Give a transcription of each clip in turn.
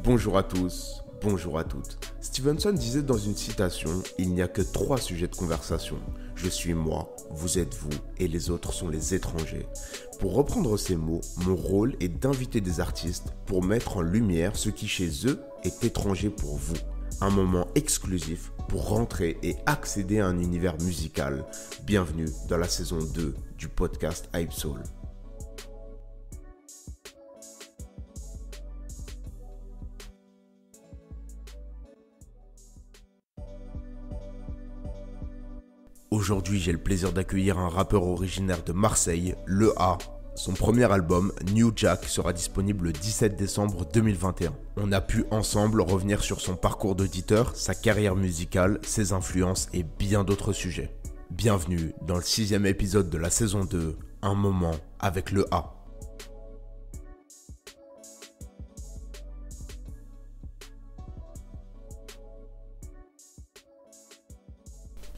Bonjour à tous, bonjour à toutes. Stevenson disait dans une citation, il n'y a que 3 sujets de conversation. Je suis moi, vous êtes vous, et les autres sont les étrangers. Pour reprendre ces mots, mon rôle est d'inviter des artistes pour mettre en lumière ce qui chez eux est étranger pour vous. Un moment exclusif pour rentrer et accéder à un univers musical. Bienvenue dans la saison 2 du podcast Hype Soul. Aujourd'hui, j'ai le plaisir d'accueillir un rappeur originaire de Marseille, Le A. Son premier album, New Jack, sera disponible le 17 décembre 2021. On a pu ensemble revenir sur son parcours d'auditeur, sa carrière musicale, ses influences et bien d'autres sujets. Bienvenue dans le 6e épisode de la saison 2, Un moment avec Le A.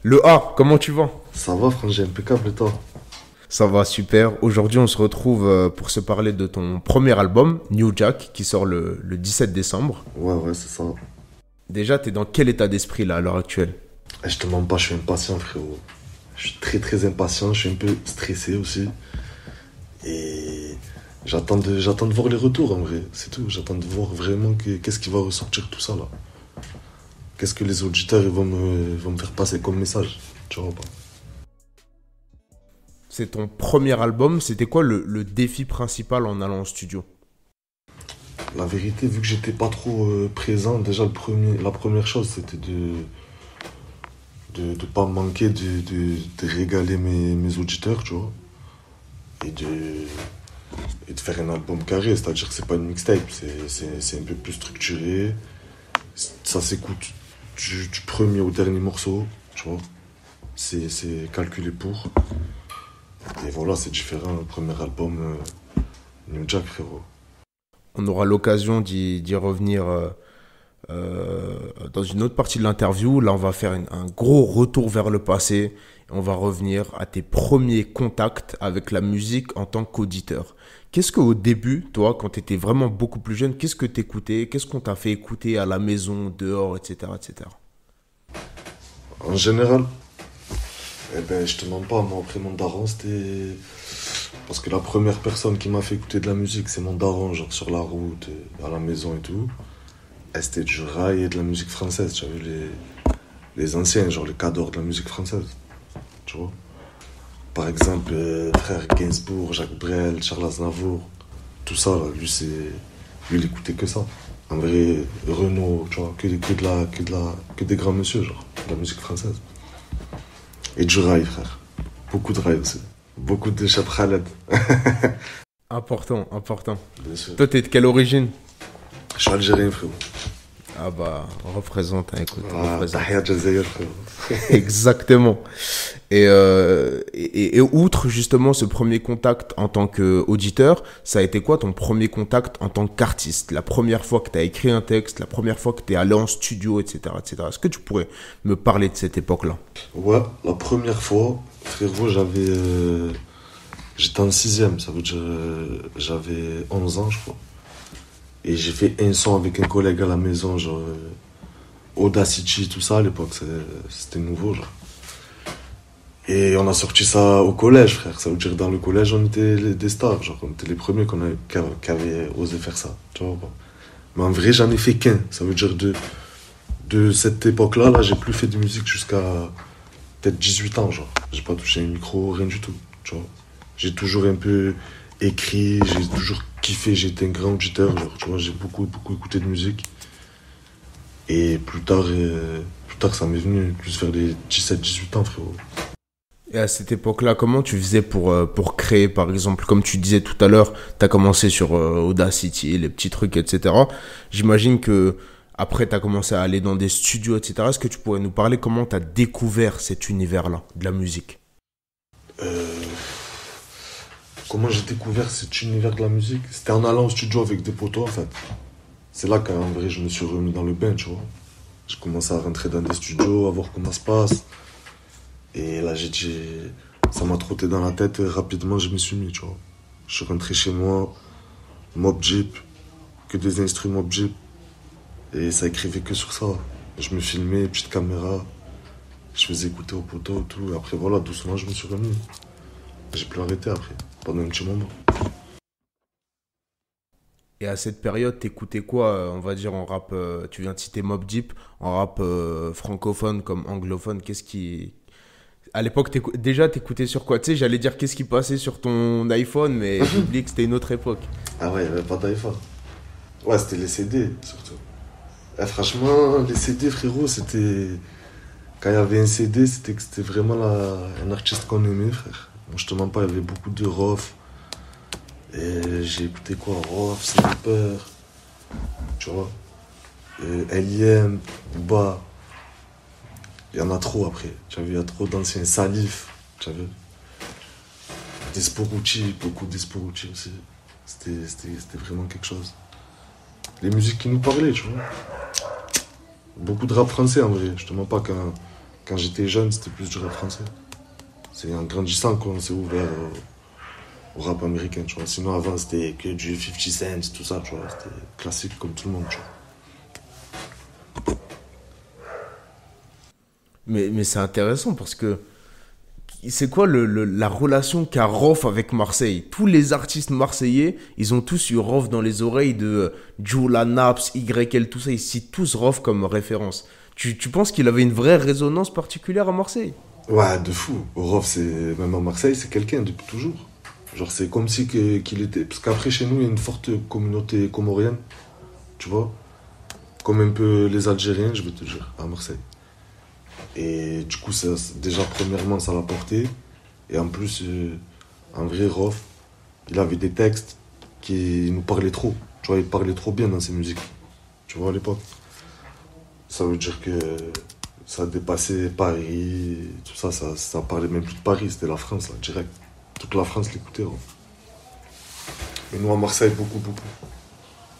Le A, comment tu vas ? Ça va, frangin, impeccable et toi ? Ça va, super. Aujourd'hui, on se retrouve pour se parler de ton premier album, New Jack, qui sort le 17 décembre. Ouais, c'est ça. Déjà, t'es dans quel état d'esprit là, à l'heure actuelle ? Je te mens pas, je suis impatient, frérot. Je suis très impatient, je suis un peu stressé aussi. Et j'attends de voir les retours, en vrai. C'est tout, j'attends de voir vraiment qu'est-ce qui va ressortir tout ça, là. Qu'est-ce que les auditeurs ils vont me faire passer comme message, tu vois pas. C'est ton premier album, c'était quoi le défi principal en allant au studio ? La vérité, vu que j'étais pas trop présent, déjà la première chose c'était de pas manquer de régaler mes auditeurs, tu vois. Et de faire un album carré, c'est-à-dire que c'est pas une mixtape, c'est un peu plus structuré. Ça s'écoute du premier au dernier morceau, tu vois. C'est calculé pour. Et voilà, c'est différent, le premier album New Jack, frérot. On aura l'occasion d'y revenir dans une autre partie de l'interview. Là, on va faire un gros retour vers le passé. Et on va revenir à tes premiers contacts avec la musique en tant qu'auditeur. Qu'est-ce qu'au début, toi, quand tu étais vraiment beaucoup plus jeune, qu'est-ce que tu écoutais ? Qu'est-ce qu'on t'a fait écouter à la maison, dehors, etc. etc. En général, je te mens pas, moi après mon daron, c'était... Parce que la première personne qui m'a fait écouter de la musique, c'est mon daron, genre sur la route, à la maison et tout. Et c'était du rail et de la musique française, j'avais les anciens, genre les cadors de la musique française, tu vois. Par exemple, frère Gainsbourg, Jacques Brel, Charles Aznavour, tout ça, là, lui, il écoutait que ça. En vrai, Renaud, tu vois, que des grands messieurs, genre, de la musique française. Et du rail, frère. Beaucoup de rail aussi. Beaucoup de Cheb Khaled. Important. Bien sûr. Toi, t'es de quelle origine ? Je suis algérien, frérot. Ah bah, représente, hein, écoute. Tahia Jazair, frérot. Exactement. Et outre justement ce premier contact en tant qu'auditeur, ça a été quoi ton premier contact en tant qu'artiste ? La première fois que tu as écrit un texte, la première fois que tu es allé en studio, etc., etc. Est-ce que tu pourrais me parler de cette époque-là ? Ouais, la première fois, frérot, j'étais en 6e, ça veut dire j'avais 11 ans, je crois. Et j'ai fait un son avec un collègue à la maison, genre Audacity, tout ça à l'époque, c'était nouveau, genre. Et on a sorti ça au collège, frère. Ça veut dire dans le collège, on était des stars, genre on était les premiers qui avaient osé faire ça, tu vois pas. Mais en vrai, j'en ai fait qu'un. Ça veut dire de cette époque-là, là, j'ai plus fait de musique jusqu'à peut-être 18 ans, genre. J'ai pas touché un micro, rien du tout, tu vois. J'ai toujours un peu écrit, j'ai toujours kiffé, j'ai été un grand auditeur, genre, tu vois, j'ai beaucoup écouté de musique. Et plus tard, ça m'est venu plus vers les 17-18 ans, frérot. Et à cette époque-là, comment tu faisais pour créer, par exemple, comme tu disais tout à l'heure, tu as commencé sur Audacity, les petits trucs, etc. J'imagine que après, tu as commencé à aller dans des studios, etc. Est-ce que tu pourrais nous parler comment tu as découvert cet univers-là de la musique ? Comment j'ai découvert cet univers de la musique ? C'était en allant au studio avec des potos, en fait. C'est là qu'en vrai, je me suis remis dans le bain, tu vois. J'ai commencé à rentrer dans des studios, à voir comment ça se passe. Et là, ça m'a trotté dans la tête et rapidement, je m'y suis mis, tu vois. Je suis rentré chez moi, Mob Jeep, que des instruments Mob Jeep. Et ça écrivait que sur ça. Je me filmais, petite caméra, je faisais écouter au poteau, tout. Et après, voilà, doucement, je me suis remis. J'ai plus arrêté après, pendant un petit moment. Et à cette période, t'écoutais quoi, on va dire, en rap tu viens de citer Mobb Deep, en rap francophone comme anglophone, qu'est-ce qui... À l'époque, déjà, t'écoutais sur quoi? Tu sais, j'allais dire qu'est-ce qui passait sur ton iPhone, mais j'ai oublié que c'était une autre époque. Ah ouais, il n'y avait pas d'iPhone. Ouais, c'était les CD, surtout. Franchement, les CD, frérot, c'était... Quand il y avait un CD, c'était que c'était vraiment un artiste qu'on aimait, frère. Bon, je te mens pas, il y avait beaucoup de Rof. Et j'ai écouté quoi? Rof, Sniper, tu vois. L.I.M, Booba. Il y en a trop après. Tu as vu, il y a trop d'anciens. Salif, tu as vu. Desporucci, beaucoup Desporucci aussi. C'était vraiment quelque chose. Les musiques qui nous parlaient, tu vois. Beaucoup de rap français en vrai. Je te mens pas, quand j'étais jeune, c'était plus du rap français. C'est en grandissant qu'on s'est ouvert au rap américain, tu vois. Sinon avant c'était que du 50 Cent, tout ça, tu vois. C'était classique comme tout le monde, tu vois. Mais c'est intéressant parce que c'est quoi la relation qu'a Rof avec Marseille? Tous les artistes marseillais, ils ont tous eu Rof dans les oreilles de Jula, Naps, YL, tout ça. Ils citent tous Rof comme référence. Tu penses qu'il avait une vraie résonance particulière à Marseille? Ouais, de fou. Rof, c'est, même à Marseille, c'est quelqu'un depuis toujours. Genre, c'est comme si qu'il était. Parce qu'après, chez nous, il y a une forte communauté comorienne, tu vois. Comme un peu les Algériens, je veux te dire, à Marseille. Et du coup, ça, déjà, premièrement, ça l'a porté. Et en plus, en vrai, Rof, il avait des textes qui nous parlaient trop. Tu vois, il parlait trop bien dans ses musiques. Tu vois, à l'époque. Ça veut dire que ça dépassait Paris, tout ça, ça parlait même plus de Paris, c'était la France, là, direct. Toute la France l'écoutait, Rof. Et nous, à Marseille, beaucoup, beaucoup.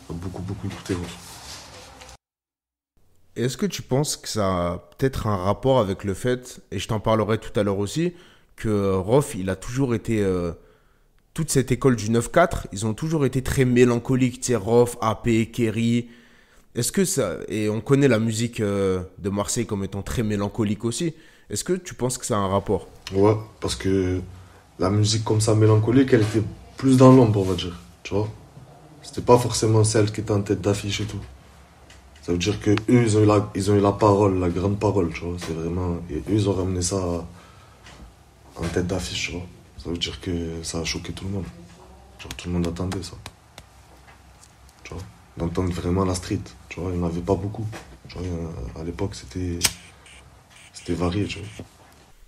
Beaucoup écouté, Rof. Est-ce que tu penses que ça a peut-être un rapport avec le fait, et je t'en parlerai tout à l'heure aussi, que Rof, il a toujours été... toute cette école du 9-4, ils ont toujours été très mélancoliques, tu sais, Rof, AP, Kerry. Est-ce que ça... Et on connaît la musique de Marseille comme étant très mélancolique aussi. Est-ce que tu penses que ça a un rapport? Ouais, parce que la musique comme ça, mélancolique, elle était plus dans l'ombre, on va dire. Tu vois? C'était pas forcément celle qui était en tête d'affiche et tout. Ça veut dire que eux, ils ont eu la parole, la grande parole, tu vois. C'est vraiment... Et eux, ils ont ramené ça en tête d'affiche, tu vois. Ça veut dire que ça a choqué tout le monde. Genre, tout le monde attendait ça. Tu vois, d'entendre vraiment la street. Tu vois, il n'y en avait pas beaucoup. Tu vois, à l'époque, c'était varié, tu vois.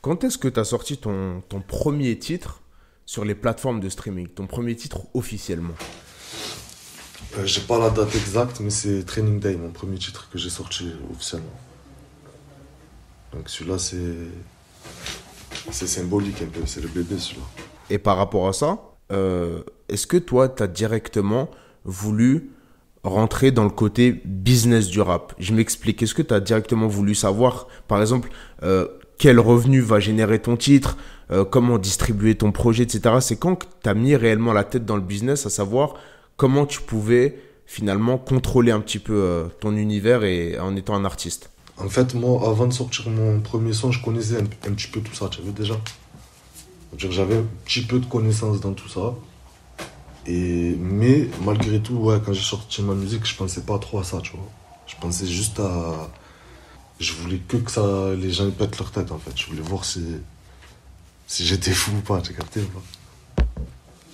Quand est-ce que tu as sorti ton premier titre sur les plateformes de streaming? Ton premier titre officiellement? J'ai pas la date exacte, mais c'est Training Day, mon premier titre que j'ai sorti officiellement. Donc celui-là, c'est symbolique un peu, c'est le bébé celui-là. Et par rapport à ça, est-ce que toi, tu as directement voulu rentrer dans le côté business du rap? Je m'explique. Est-ce que tu as directement voulu savoir, par exemple, quel revenu va générer ton titre, comment distribuer ton projet, etc. C'est quand tu as mis réellement la tête dans le business, à savoir comment tu pouvais finalement contrôler un petit peu ton univers et en étant un artiste? En fait, moi, avant de sortir mon premier son, je connaissais un petit peu tout ça, tu vois, déjà. C'est-à-dire que j'avais un petit peu de connaissances dans tout ça. Mais malgré tout, ouais, quand j'ai sorti ma musique, je pensais pas trop à ça, tu vois. Je pensais juste à... Je voulais que ça, les gens ils pètent leur tête, en fait. Je voulais voir si j'étais fou ou pas, tu as capté ou pas.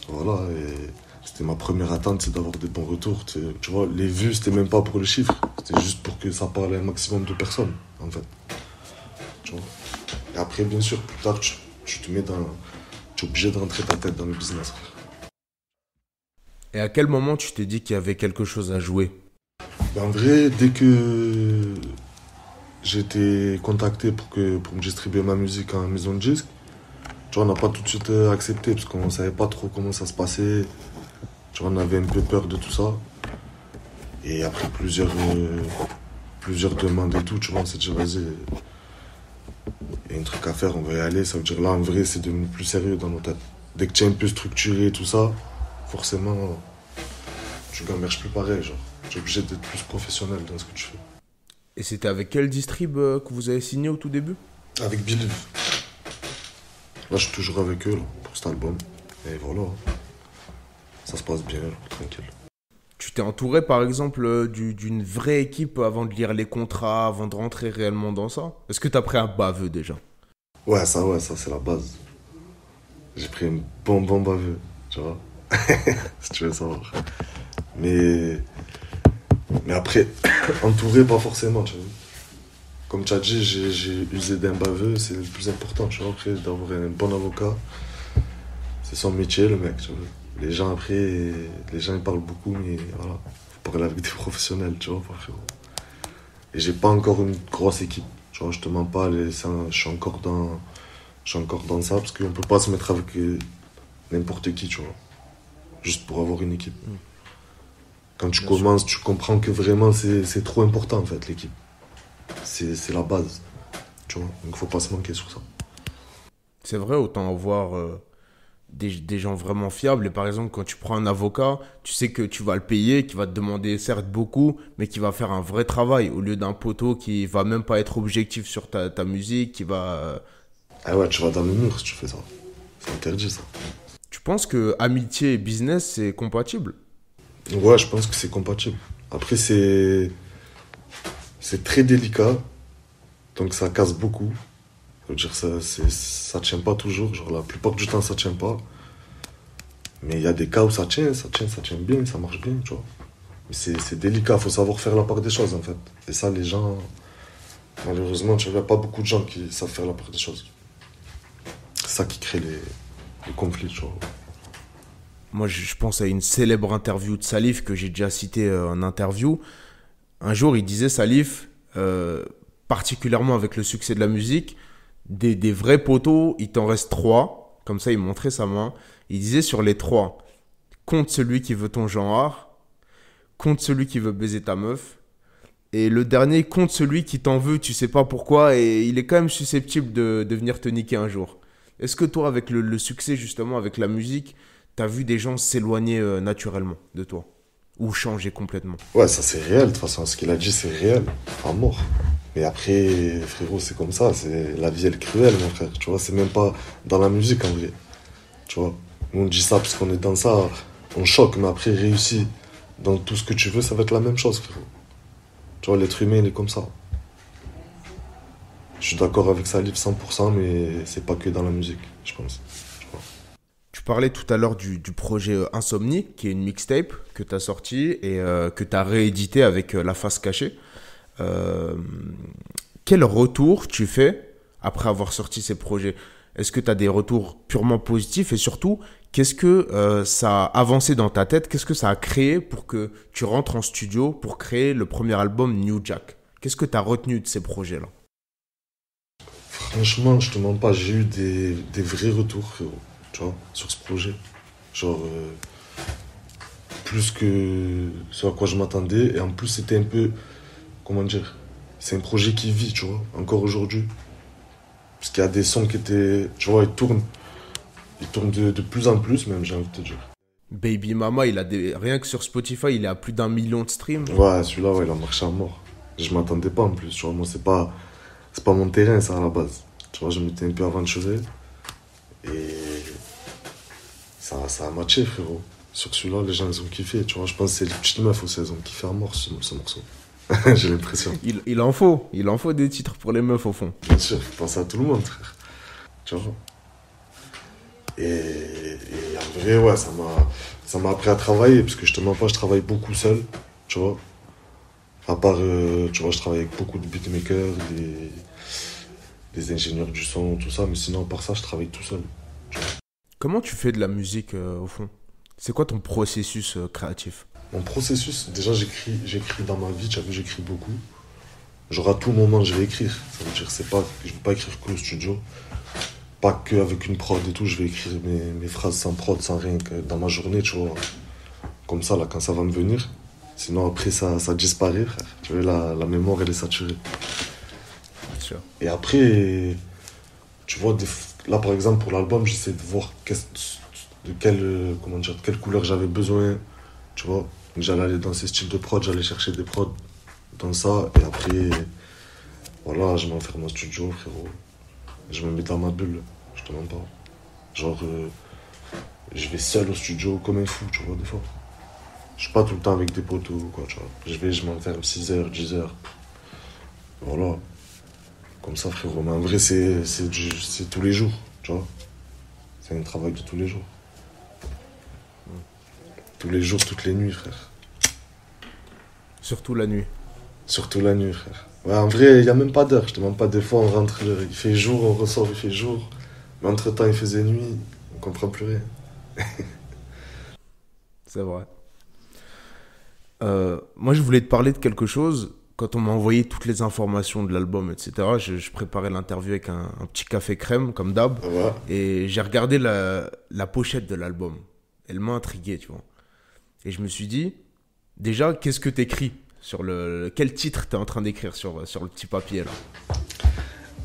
Voilà, et c'était ma première attente, c'est d'avoir des bons retours. Tu vois, les vues, c'était même pas pour les chiffres. C'était juste pour que ça parle à un maximum de personnes, en fait. Tu vois. Et après, bien sûr, plus tard, tu te mets dans... Tu es obligé de rentrer ta tête dans le business. Et à quel moment tu t'es dit qu'il y avait quelque chose à jouer? En vrai, dès que j'ai été contacté pour me distribuer ma musique en maison de disque, tu vois, on n'a pas tout de suite accepté parce qu'on ne savait pas trop comment ça se passait. Tu vois, on avait un peu peur de tout ça. Et après plusieurs demandes et tout, tu vois, on s'est dit, vas-y, il y a un truc à faire, on va y aller. Ça veut dire là, en vrai, c'est devenu plus sérieux dans nos têtes. Dès que tu es un peu structuré et tout ça, forcément, tu gamberges plus pareil, genre. Tu es obligé d'être plus professionnel dans ce que tu fais. Et c'était avec quel distrib que vous avez signé au tout début? Avec Believe. Là, je suis toujours avec eux là, pour cet album. Et voilà. Ça se passe bien, là, tranquille. Tu t'es entouré par exemple d'une vraie équipe avant de lire les contrats, avant de rentrer réellement dans ça? Est-ce que t'as pris un baveux déjà? Ouais, ça c'est la base. J'ai pris un bon baveux, tu vois. Si tu veux savoir. Mais après, entouré, pas forcément, tu vois. Comme tu as dit, j'ai usé d'un baveux, c'est le plus important, tu vois. Après, d'avoir un bon avocat, c'est son métier, le mec, tu vois. Les gens, après, les gens, ils parlent beaucoup, mais voilà. Faut parler avec des professionnels, tu vois, frérot. Et j'ai pas encore une grosse équipe, tu vois. Je te mens pas, je suis encore dans ça, parce qu'on peut pas se mettre avec n'importe qui, tu vois. Juste pour avoir une équipe. Quand tu commences, tu comprends que vraiment, c'est trop important, en fait, l'équipe. C'est la base, tu vois. Donc, faut pas se manquer sur ça. C'est vrai, autant avoir des gens vraiment fiables. Et par exemple, quand tu prends un avocat, tu sais que tu vas le payer, qui va te demander certes beaucoup, mais qui va faire un vrai travail au lieu d'un poteau qui va même pas être objectif sur ta musique, qui va... Ah ouais, tu vas dans le mur si tu fais ça. C'est interdit, ça. Tu penses que amitié et business, c'est compatible? Ouais, je pense que c'est compatible. Après, c'est très délicat, donc ça casse beaucoup. Ça veut dire ça tient pas toujours. Genre, la plupart du temps, ça tient pas. Mais il y a des cas où ça tient bien, ça marche bien, tu vois. Mais c'est délicat, faut savoir faire la part des choses, en fait. Et ça, les gens, malheureusement, tu vois, il n'y a pas beaucoup de gens qui savent faire la part des choses. C'est ça qui crée les conflits, tu vois. Moi, je pense à une célèbre interview de Salif que j'ai déjà citée en interview. Un jour, il disait, Salif, particulièrement avec le succès de la musique, des vrais poteaux, il t'en reste 3. Comme ça, il montrait sa main. Il disait sur les 3, compte celui qui veut ton genre, compte celui qui veut baiser ta meuf, et le dernier, compte celui qui t'en veut, tu sais pas pourquoi, et il est quand même susceptible de venir te niquer un jour. Est-ce que toi, avec le succès justement, avec la musique, t'as vu des gens s'éloigner naturellement de toi? Ou changer complètement? Ouais, ça c'est réel, de toute façon, ce qu'il a dit c'est réel, à mort. Mais après, frérot, c'est comme ça, la vie elle est cruelle, mon frère, tu vois, c'est même pas dans la musique en vrai, tu vois. Nous on dit ça parce qu'on est dans ça, on choque, mais après réussi dans tout ce que tu veux, ça va être la même chose, frérot. Tu vois, l'être humain il est comme ça. Je suis d'accord avec Salif 100%, mais c'est pas que dans la musique, je pense. Tu parlais tout à l'heure du projet Insomnie, qui est une mixtape que tu as sortie et que tu as réédité avec La Face Cachée. Quel retour tu fais après avoir sorti ces projets? Est-ce que tu as des retours purement positifs? Et surtout, qu'est-ce que ça a avancé dans ta tête? Qu'est-ce que ça a créé pour que tu rentres en studio pour créer le premier album New Jack? Qu'est-ce que tu as retenu de ces projets-là? Franchement, je te mens pas, j'ai eu des vrais retours, frérot, tu vois, sur ce projet. Genre, plus que ce à quoi je m'attendais. Et en plus, c'était un peu, comment dire, c'est un projet qui vit, tu vois, encore aujourd'hui. Parce qu'il y a des sons qui étaient, tu vois, ils tournent de plus en plus, même, j'ai envie de te dire. Baby Mama, rien que sur Spotify, il est à plus d'1 million de streams. Ouais, celui-là, ouais, il a marché à mort. Je m'attendais pas en plus, tu vois, moi, c'est pas mon terrain, ça, à la base. Tu vois, je m'étais un peu aventuré. Et ça a matché, frérot. Sur celui-là, les gens, ils ont kiffé, tu vois. Je pense que c'est les petites meufs aussi, elles ont kiffé à mort ce morceau. J'ai l'impression. Il en faut des titres pour les meufs au fond. Bien sûr, faut penser à tout le monde, frère. Tu vois. Et en vrai, ouais, ça m'a appris à travailler, parce que je te mens pas, je travaille beaucoup seul, tu vois. À part, tu vois, je travaille avec beaucoup de beatmakers, des ingénieurs du son, tout ça, mais sinon, à part ça, je travaille tout seul. Comment tu fais de la musique au fond? C'est quoi ton processus créatif? Mon processus, déjà, j'écris dans ma vie, tu as vu, j'écris beaucoup. Genre, à tout moment, je vais écrire. Ça veut dire, je vais pas écrire que au studio. Pas qu'avec une prod et tout, je vais écrire mes phrases sans prod, sans rien, que dans ma journée, tu vois. Comme ça, là, quand ça va me venir. Sinon, après, ça disparaît, frère. Tu vois, la mémoire, elle est saturée. Bien sûr. Et après, tu vois, là, par exemple, pour l'album, j'essaie de voir de quelle couleur j'avais besoin, tu vois. Donc j'allais aller dans ces styles de prod, j'allais chercher des prods dans ça, et après, voilà, je m'enferme au studio, frérot. Je me mets dans ma bulle, je te mens pas. Genre, je vais seul au studio comme un fou, tu vois, des fois. Je suis pas tout le temps avec des potos ou quoi, tu vois. Je m'enferme 6 heures, 10 heures. Voilà. Comme ça, frérot. Mais en vrai, c'est tous les jours, tu vois. C'est un travail de tous les jours. Tous les jours, toutes les nuits, frère. Surtout la nuit. Surtout la nuit, frère. Ouais, en vrai, il n'y a même pas d'heure. Je te demande pas, des fois, on rentre, il fait jour, on ressort, il fait jour. Mais entre-temps, il faisait nuit. On comprend plus rien. C'est vrai. Moi, je voulais te parler de quelque chose. Quand on m'a envoyé toutes les informations de l'album, etc., je préparais l'interview avec un petit café crème, comme d'hab. Ouais. Et j'ai regardé la pochette de l'album. Elle m'a intrigué, tu vois. Et je me suis dit, déjà, qu'est-ce que t'écris sur quel titre t'es en train d'écrire sur le petit papier, là?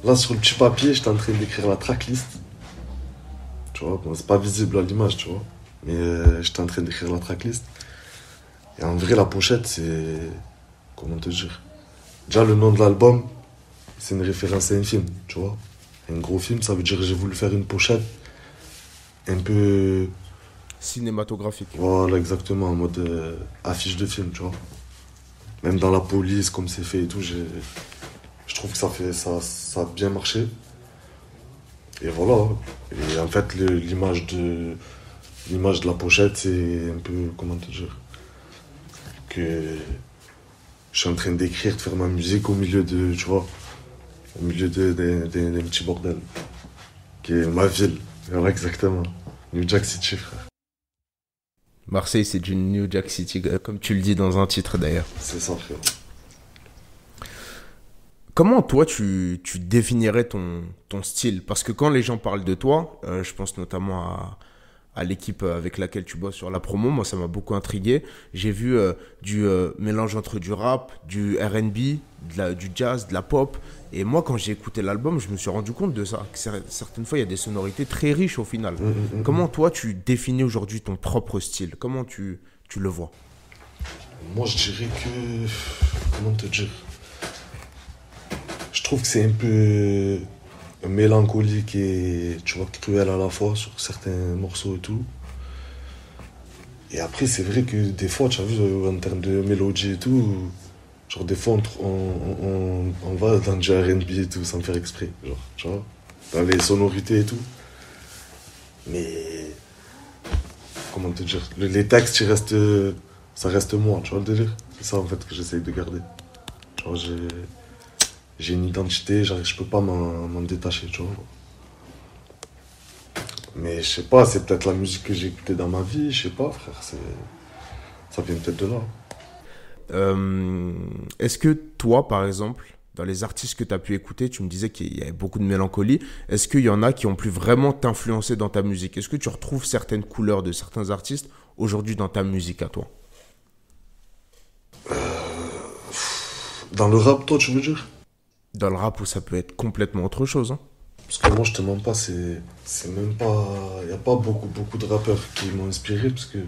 Là, sur le petit papier, j'étais en train d'écrire la tracklist. Tu vois, bon, c'est pas visible à l'image, tu vois. Mais j'étais en train d'écrire la tracklist. Et en vrai, la pochette, c'est... Comment te dire? Déjà, le nom de l'album, c'est une référence à un film, tu vois. Un gros film, ça veut dire que j'ai voulu faire une pochette un peu... Cinématographique. Voilà, exactement, en mode affiche de film, tu vois. Même dans la police, comme c'est fait et tout, je trouve que ça a bien marché. Et voilà. Et en fait, l'image de la pochette, c'est un peu, comment te dire, que je suis en train d'écrire, de faire ma musique au milieu de, tu vois, au milieu d'un petit bordel, qui est ma ville. Voilà, exactement. New Jack City, frère. Marseille, c'est du New Jack City, comme tu le dis dans un titre d'ailleurs. C'est ça, frère. Comment toi tu définirais ton style? Parce que quand les gens parlent de toi, je pense notamment à l'équipe avec laquelle tu bosses sur la promo, moi ça m'a beaucoup intrigué. J'ai vu du mélange entre du rap, du R&B, du jazz, de la pop. Et moi quand j'ai écouté l'album, je me suis rendu compte de ça. Que certaines fois il y a des sonorités très riches au final. Comment toi tu définis aujourd'hui ton propre style? Comment tu le vois? Moi je dirais que... Comment te dire? Je trouve que c'est un peu mélancolique et, tu vois, cruel à la fois sur certains morceaux et tout. Et après, c'est vrai que des fois, tu as vu, en termes de mélodie et tout, genre des fois, on va dans du R&B et tout, sans faire exprès, genre, tu vois, dans les sonorités et tout. Mais, comment te dire, les textes, ça reste moi, tu vois le délire? C'est ça, en fait, que j'essaye de garder. Tu vois, j'ai une identité, je peux pas m'en détacher, tu vois. Mais je sais pas, c'est peut-être la musique que j'ai écoutée dans ma vie, je sais pas, frère, ça vient peut-être de là. Est-ce que toi, par exemple, dans les artistes que tu as pu écouter, tu me disais qu'il y avait beaucoup de mélancolie, est-ce qu'il y en a qui ont pu vraiment t'influencer dans ta musique? Est-ce que tu retrouves certaines couleurs de certains artistes aujourd'hui dans ta musique à toi? Dans le rap, toi, tu veux dire? Dans le rap, où ça peut être complètement autre chose, hein. Parce que moi, je te mens pas, c'est même pas... Il n'y a pas beaucoup de rappeurs qui m'ont inspiré, parce que...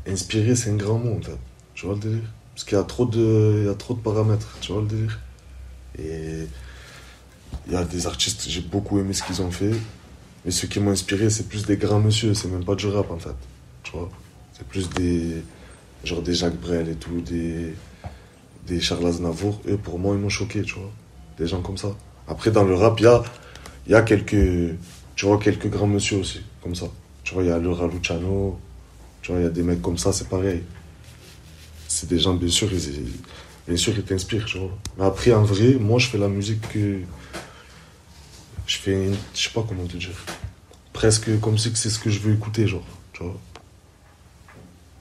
Inspiré, c'est un grand mot, en fait. Tu vois le délire? Parce qu'il y a il y a trop de paramètres, tu vois le délire? Et... Il y a des artistes, j'ai beaucoup aimé ce qu'ils ont fait, mais ceux qui m'ont inspiré, c'est plus des grands monsieur, c'est même pas du rap, en fait. Tu vois? C'est plus des... Genre des Jacques Brel et tout, des Charles Aznavour. Et pour moi, ils m'ont choqué, tu vois? Des gens comme ça. Après, dans le rap, il y a quelques, tu vois, quelques grands monsieur aussi, comme ça. Tu vois, il y a Laura Luciano, tu vois, il y a des mecs comme ça, c'est pareil. C'est des gens, bien sûr, ils t'inspirent, tu vois. Mais après, en vrai, moi, je fais la musique que... Je sais pas comment te dire. Presque comme si c'est ce que je veux écouter, genre, tu vois.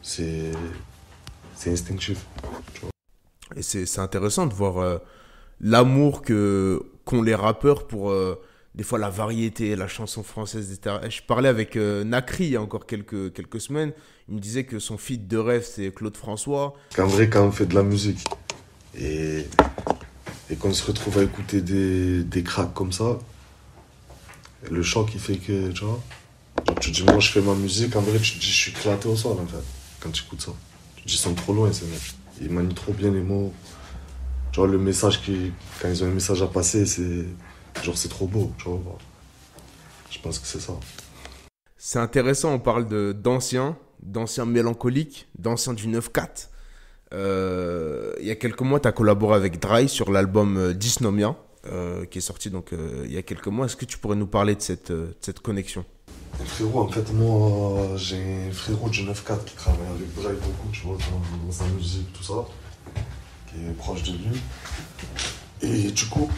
C'est instinctif, tu vois. Et c'est intéressant de voir l'amour qu'ont les rappeurs pour des fois la variété, la chanson française, etc. Et je parlais avec Nakri il y a encore quelques semaines. Il me disait que son feat de rêve, c'est Claude François. En vrai, quand on fait de la musique et qu'on se retrouve à écouter des cracks comme ça, le choc, il fait que, tu vois, genre, tu te dis, moi, je fais ma musique, en vrai, tu te dis, je suis éclaté au sol, en fait. quand tu écoutes ça. Tu te dis, ils sont trop loin, ces mecs. Ils manient trop bien les mots. Tu vois, le message quand ils ont un message à passer, c'est trop beau, tu vois. Je pense que c'est ça. C'est intéressant, on parle d'anciens mélancoliques, d'anciens du 9-4. Il y a quelques mois, tu as collaboré avec Dry sur l'album Dysnomia, qui est sorti donc, il y a quelques mois. Est-ce que tu pourrais nous parler de cette connexion? Frérot, en fait, moi, j'ai un frérot du 9-4 qui travaille avec Dry beaucoup, tu vois, dans sa musique, tout ça, qui est proche de lui. Et du coup,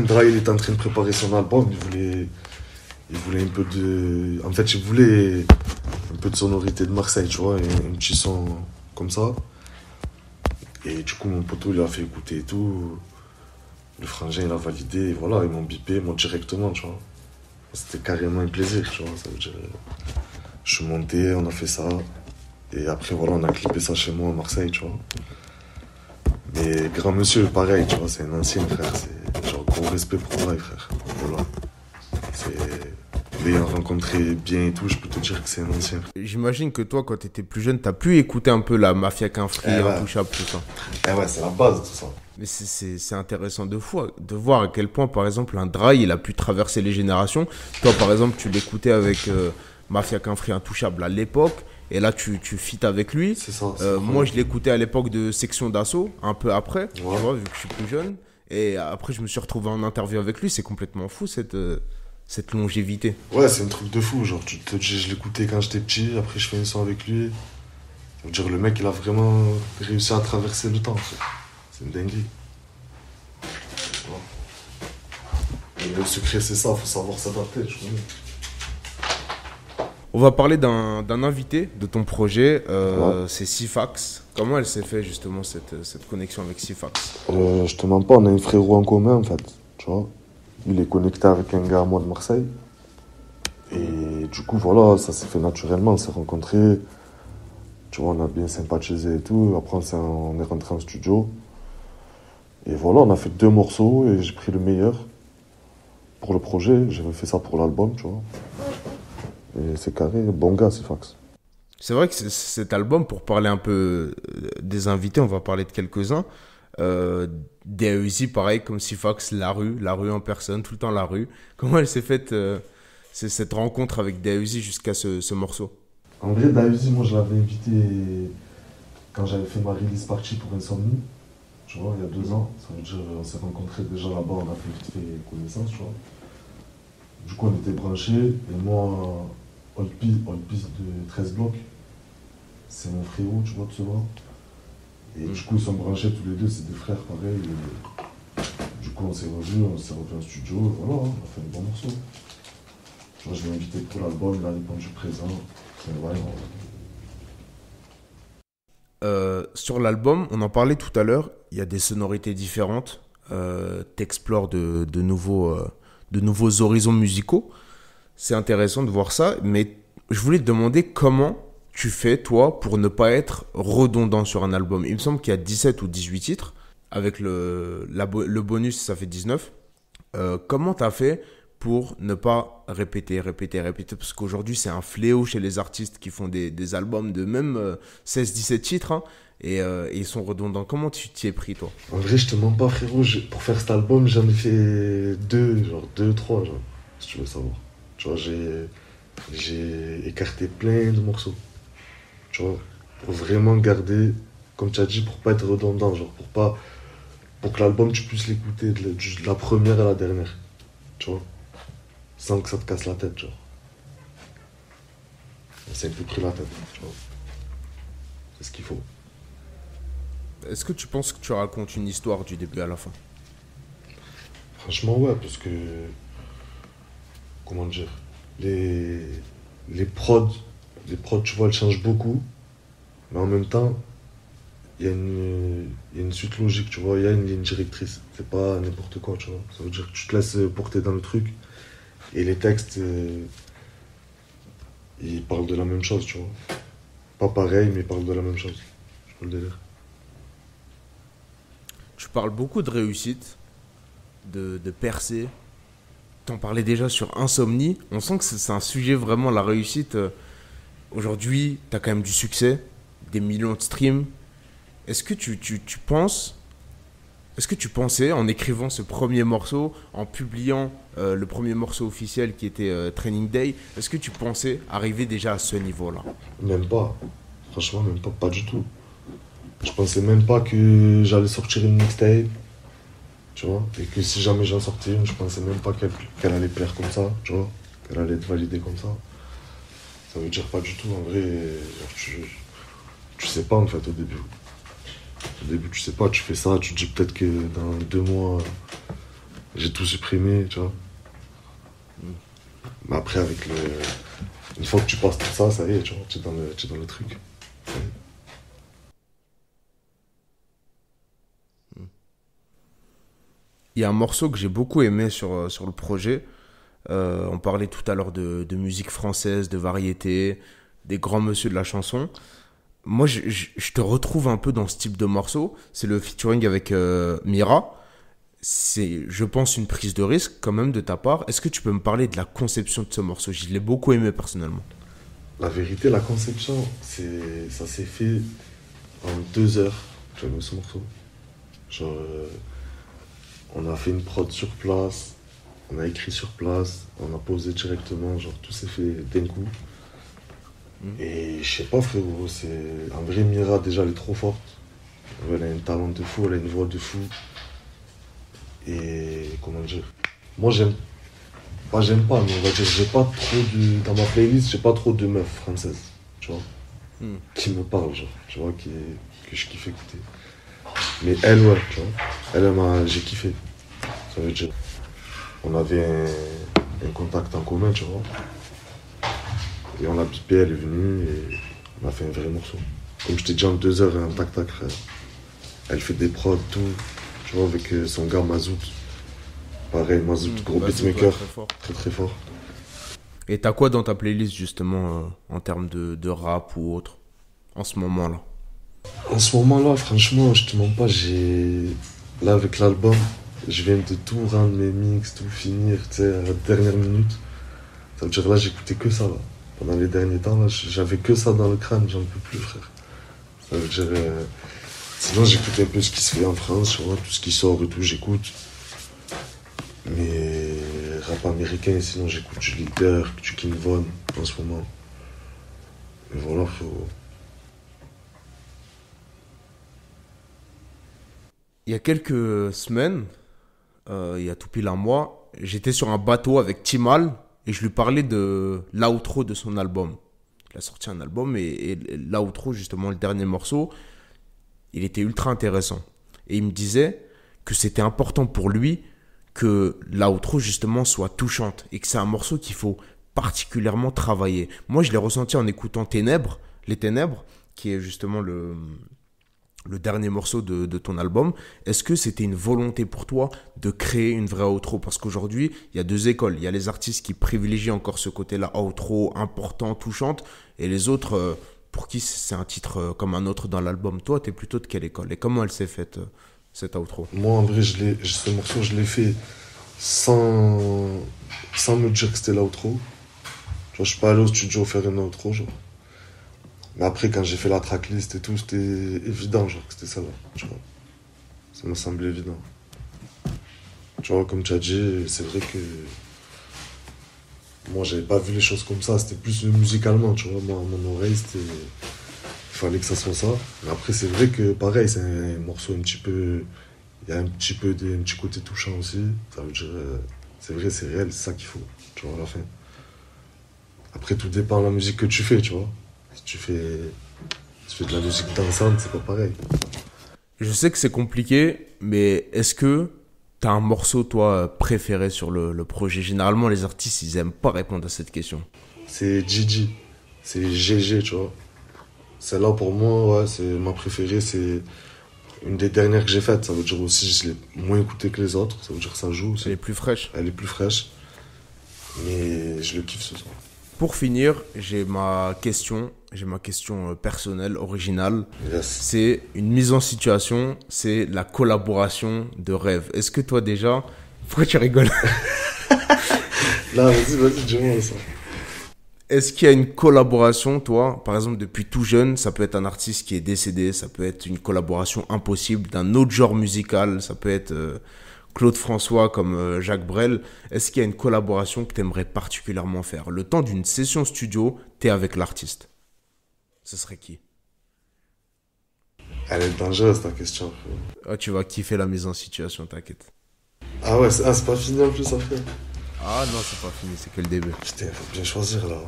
Dry, il était en train de préparer son album, il voulait un peu de... En fait, il voulait un peu de sonorité de Marseille, tu vois, un petit son comme ça. Et du coup, mon poteau, il a fait écouter et tout. Le frangin, il a validé, et voilà, ils m'ont bipé, moi directement, tu vois. C'était carrément un plaisir, tu vois, ça veut dire... Je suis monté, on a fait ça. Et après, voilà, on a clippé ça chez moi à Marseille, tu vois. Mais grand monsieur, pareil, tu vois, c'est un ancien, frère. C'est genre gros respect pour moi, frère. Voilà. L'ayant rencontré bien et tout, je peux te dire que c'est un ancien. J'imagine que toi, quand tu étais plus jeune, tu as pu écouter un peu la Mafia Qu'un Free, Intouchable, tout ça. Ouais, c'est la base, tout ça. Mais c'est intéressant de voir à quel point, par exemple, un Dry, il a pu traverser les générations. Toi, par exemple, tu l'écoutais avec Mafia Qu'un Free, Intouchable à l'époque, et là, tu fites avec lui. C'est ça. Moi, je l'écoutais à l'époque de Section d'Assaut, un peu après, tu vois, vu que je suis plus jeune. Et après, je me suis retrouvé en interview avec lui. C'est complètement fou, cette longévité. Ouais, c'est un truc de fou. Genre, tu te dis, je l'écoutais quand j'étais petit, après, je fais un son avec lui. Ça veut dire, le mec, il a vraiment réussi à traverser le temps. C'est une dinguerie. Et le secret, c'est ça, faut savoir s'adapter, tu connais. On va parler d'un invité de ton projet, c'est Sifax. Comment elle s'est fait justement cette connexion avec Sifax? Je te mens pas, on a un frérot en commun en fait, tu vois. Il est connecté avec un gars à moi de Marseille. Et du coup, voilà, ça s'est fait naturellement, on s'est rencontrés. Tu vois, on a bien sympathisé et tout. Après, on est rentré en studio. Et voilà, on a fait 2 morceaux et j'ai pris le meilleur pour le projet. J'avais fait ça pour l'album, tu vois. Et c'est carré, bon gars, Sifax. C'est vrai que cet album, pour parler un peu des invités, on va parler de quelques-uns. DAEUZI, pareil, comme Sifax, la rue en personne, tout le temps la rue. Comment elle s'est faite cette rencontre avec DAEUZI jusqu'à ce morceau? En vrai, DAEUZI, moi je l'avais invité quand j'avais fait ma release party pour Insomnie. Tu vois, il y a 2 ans. Ça veut dire on s'est rencontrés déjà là-bas, on a fait vite fait connaissance, tu vois. Du coup, on était branchés. Et moi, Old Peace de 13 blocs, c'est mon frérot, tu vois, de ce bras. Et du coup, ils sont branchés tous les deux, c'est des frères pareil. Et du coup, on s'est revus en studio, et voilà, on a fait un bon morceau. Tu vois, je l'ai invité pour l'album, il a répondu présent. Et ouais, sur l'album, on en parlait tout à l'heure, il y a des sonorités différentes. T'explores de nouveaux horizons musicaux. C'est intéressant de voir ça, mais je voulais te demander comment tu fais, toi, pour ne pas être redondant sur un album. Il me semble qu'il y a 17 ou 18 titres. Avec le bonus, ça fait 19. Comment tu as fait pour ne pas répéter? Parce qu'aujourd'hui, c'est un fléau chez les artistes qui font des albums de même 16-17 titres. Hein, et ils sont redondants. Comment tu t'y es pris, toi? en vrai, je te mens pas, frérot. Pour faire cet album, j'en ai fait 2, 3, genre, si tu veux savoir. Tu vois, j'ai écarté plein de morceaux. Tu vois, pour vraiment garder, comme tu as dit, pour pas être redondant, genre, pour que l'album, tu puisses l'écouter de la première à la dernière. Tu vois, sans que ça te casse la tête, genre. C'est un peu pris la tête, tu vois. C'est ce qu'il faut. Est-ce que tu penses que tu racontes une histoire du début à la fin? Franchement, ouais, parce que. Comment dire? Les prods, tu vois, elles changent beaucoup. Mais en même temps, il y a une suite logique, tu vois. Il y a une ligne directrice. C'est pas n'importe quoi, tu vois. Ça veut dire que tu te laisses porter dans le truc. Et les textes, ils parlent de la même chose, tu vois. Pas pareil, mais ils parlent de la même chose. Je peux le délire. Tu parles beaucoup de réussite, de percée. T'en parlais déjà sur Insomnie. On sent que c'est un sujet vraiment, la réussite. Aujourd'hui, t'as quand même du succès, des millions de streams. Est-ce que est-ce que tu pensais, en écrivant ce premier morceau, en publiant le premier morceau officiel qui était Training Day, est-ce que tu pensais arriver déjà à ce niveau-là? Même pas. Franchement, même pas, pas du tout. Je pensais même pas que j'allais sortir une mixtape, tu vois. Et que si jamais j'en sortais une, je pensais même pas qu'elle allait plaire comme ça, tu vois. Qu'elle allait être validée comme ça. Ça veut dire pas du tout, en vrai. Genre, tu sais pas, en fait, au début. Au début, tu sais pas, tu fais ça, tu te dis peut-être que dans 2 mois, j'ai tout supprimé, tu vois. Mais après, une fois que tu passes tout ça, ça y est, tu vois, tu es dans le truc. Il y a un morceau que j'ai beaucoup aimé sur le projet. On parlait tout à l'heure de musique française, de variété, des grands monsieur de la chanson. Moi, je te retrouve un peu dans ce type de morceau. C'est le featuring avec Mira. C'est, je pense, une prise de risque quand même de ta part. Est-ce que tu peux me parler de la conception de ce morceau? Je l'ai beaucoup aimé personnellement. La vérité, la conception, ça s'est fait en 2 heures, tu vois, ce morceau. Genre, on a fait une prod sur place, on a écrit sur place, on a posé directement, genre tout s'est fait d'un coup. Et je sais pas frérot, en vrai Mira déjà elle est trop forte. Elle a un talent de fou, elle a une voix de fou. Et comment dire, moi j'aime pas, mais on va dire j'ai pas trop dans ma playlist j'ai pas trop de meufs françaises, tu vois, qui me parlent, genre, tu vois, que je kiffe écouter. Mais elle, ouais, tu vois, j'ai kiffé. Ça veut dire, on avait un contact en commun, tu vois. Et on l'a bipé, elle est venue et on a fait un vrai morceau. Comme je t'ai dit, en 2 heures, un tac-tac, frère. Elle fait des prods, tout, tu vois, avec son gars Mazout. Pareil, Mazout, gros beatmaker, très très fort. Et t'as quoi dans ta playlist justement en termes de rap ou autre en ce moment-là? En ce moment-là, franchement, je te mens pas, là avec l'album, je viens de tout rendre mes mix, tout finir, tu sais, à la dernière minute. Ça veut dire là, j'écoutais que ça, là. Pendant les derniers temps, là, j'avais que ça dans le crâne, j'en peux plus, frère. Ça veut dire... Sinon, j'écoute un peu ce qui se fait en France, tu vois, tout ce qui sort et tout, j'écoute. Mais rap américain, sinon j'écoute du Leader, du King Von en ce moment. Et voilà, faut... Il y a quelques semaines, il y a tout pile un mois, j'étais sur un bateau avec Timal et je lui parlais de l'outro de son album. Il a sorti un album et l'outro, justement, le dernier morceau, il était ultra intéressant. Et il me disait que c'était important pour lui que l'outro, justement, soit touchante et que c'est un morceau qu'il faut particulièrement travailler. Moi, je l'ai ressenti en écoutant Les Ténèbres, qui est justement le dernier morceau de ton album. Est-ce que c'était une volonté pour toi de créer une vraie outro? Parce qu'aujourd'hui, il y a deux écoles. Il y a les artistes qui privilégient encore ce côté-là, outro, important, touchante, et les autres, pour qui c'est un titre comme un autre dans l'album. Toi, t'es plutôt de quelle école? Et comment elle s'est faite, cette outro? Moi, en vrai, ce morceau, je l'ai fait sans me dire que c'était l'outro. Genre, je suis pas allé au studio faire une outro, genre. Mais après, quand j'ai fait la tracklist et tout, c'était évident, genre, que c'était ça, là, tu vois. Ça m'a semblé évident. Tu vois, comme tu as dit, c'est vrai que... Moi, j'avais pas vu les choses comme ça, c'était plus musicalement, tu vois. Moi, à mon oreille, il fallait que ça soit ça. Mais après, c'est vrai que, pareil, c'est un morceau un petit peu... Il y a un petit côté touchant aussi. Ça veut dire... c'est vrai, c'est réel, c'est ça qu'il faut, tu vois, à la fin. Après, tout dépend de la musique que tu fais, tu vois. Si tu fais de la musique dansante, c'est pas pareil. Je sais que c'est compliqué, mais est-ce que t'as un morceau, toi, préféré sur le projet? Généralement, les artistes, ils aiment pas répondre à cette question. C'est Gigi, c'est GG, tu vois. Celle-là, pour moi, ouais, c'est ma préférée, c'est une des dernières que j'ai faites. Ça veut dire aussi, je l'ai moins écoutée que les autres. Ça veut dire que ça joue aussi. Elle est plus fraîche. Elle est plus fraîche. Mais je le kiffe ce soir. Pour finir, j'ai ma question personnelle, originale. Yes. C'est une mise en situation, c'est la collaboration de rêve. Est-ce que toi déjà... Pourquoi tu rigoles? Là, vas-y, dis-moi ça. Est-ce qu'il y a une collaboration, toi, par exemple, depuis tout jeune, ça peut être un artiste qui est décédé, ça peut être une collaboration impossible d'un autre genre musical, ça peut être Claude François comme Jacques Brel. Est-ce qu'il y a une collaboration que tu aimerais particulièrement faire? Le temps d'une session studio, tu es avec l'artiste. Ce serait qui? Elle est dangereuse ta question, frère. Ah, tu vas kiffer la mise en situation, t'inquiète. Ah ouais, c'est pas fini en plus après. Ah non, c'est pas fini, c'est que le début. Putain, faut bien choisir là.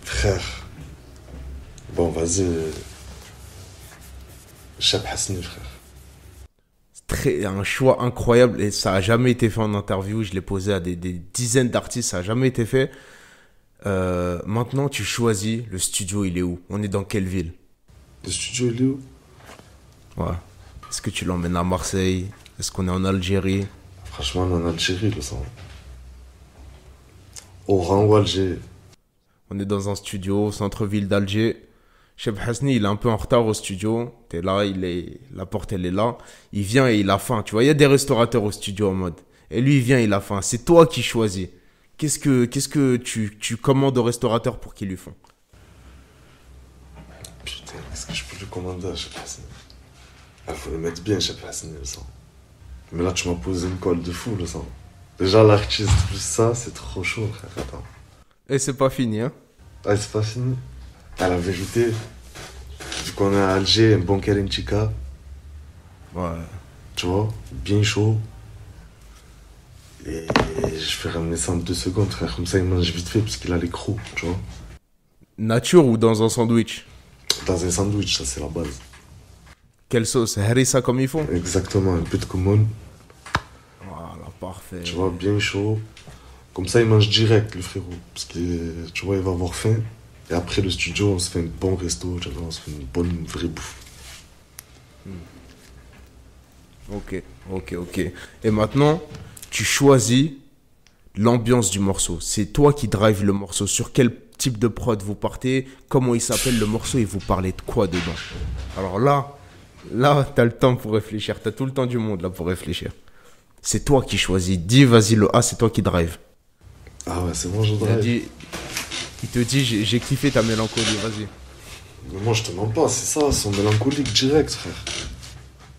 Frère. Bon, vas-y. Cheb Hasni, frère. Un choix incroyable et ça a jamais été fait en interview. Je l'ai posé à des dizaines d'artistes, ça a jamais été fait. Maintenant, tu choisis le studio, il est où? On est dans quelle ville? Le studio, il est où? Ouais. Est-ce que tu l'emmènes à Marseille? Est-ce qu'on est en Algérie? Franchement, on est en Algérie, le sang. Oran ou Alger? On est dans un studio au centre-ville d'Alger. Cheb Hasni, il est un peu en retard au studio. T'es là, la porte, elle est là. Il vient et il a faim. Tu vois, il y a des restaurateurs au studio en mode. Et lui, il vient, il a faim. C'est toi qui choisis. Qu'est-ce que tu commandes au restaurateur pour qu'ils lui font? Putain, qu'est-ce que je peux lui commander à Cheb Hasni? Il faut le mettre bien, Cheb Hasni, le sang. Mais là, tu m'as posé une colle de fou, le sang. Déjà, l'artiste plus ça, c'est trop chaud, frère. Attends. Et c'est pas fini, hein? Ah, c'est pas fini. À la vérité, vu qu'on est à Alger, un bon Karenchika, Ouais. tu vois, bien chaud. Et je fais ramener ça en 2 secondes, frère. Comme ça, il mange vite fait, parce qu'il a les crocs, tu vois. Nature ou dans un sandwich? Dans un sandwich, ça, c'est la base. Quelle sauce? Harissa comme il faut? Exactement, un peu de commune, Voilà, parfait. tu vois, bien chaud. Comme ça, il mange direct, le frérot. Parce que, tu vois, il va avoir faim. Et après le studio, on se fait un bon resto, tu vois, on se fait une bonne vraie bouffe. Ok. Et maintenant, tu choisis l'ambiance du morceau. C'est toi qui drive le morceau. Sur quel type de prod vous partez? Comment il s'appelle le morceau et vous parlez de quoi dedans? Alors là, t'as le temps pour réfléchir. T'as tout le temps du monde là pour réfléchir. C'est toi qui choisis. Dis, vas-y, le A, c'est toi qui drive. Ah ouais, c'est bon, je Il drive. te dit, j'ai kiffé ta mélancolie, vas-y. Mais moi, je te mens pas, c'est ça, son mélancolique direct, frère.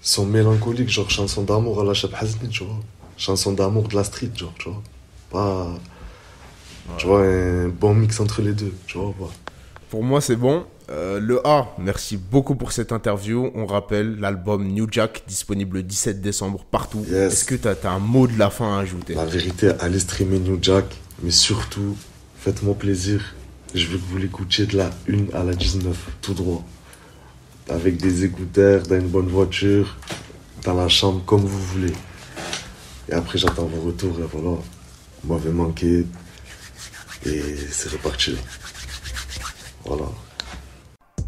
Son mélancolique, genre chanson d'amour à la Cheb Hasni, tu vois. Chanson d'amour de la street, genre, tu vois. Pas. Ouais. Tu vois, un bon mix entre les deux, tu vois. Pas. Pour moi, c'est bon. Le A, merci beaucoup pour cette interview. On rappelle l'album New Jack, disponible le 17 décembre partout. Yes. Est-ce que tu as un mot de la fin à ajouter? La vérité, allez streamer New Jack, mais surtout, faites-moi plaisir. Je veux que vous l'écoutiez de la 1 à la 19, tout droit. Avec des écouteurs, dans une bonne voiture, dans la chambre, comme vous voulez. Et après, j'attends vos retours, et voilà. Vous m'avez manqué. Et c'est reparti. Voilà.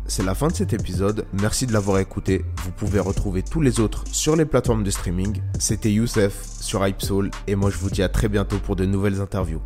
C'est la fin de cet épisode. Merci de l'avoir écouté. Vous pouvez retrouver tous les autres sur les plateformes de streaming. C'était Youssef sur Hypesoul. Et moi, je vous dis à très bientôt pour de nouvelles interviews.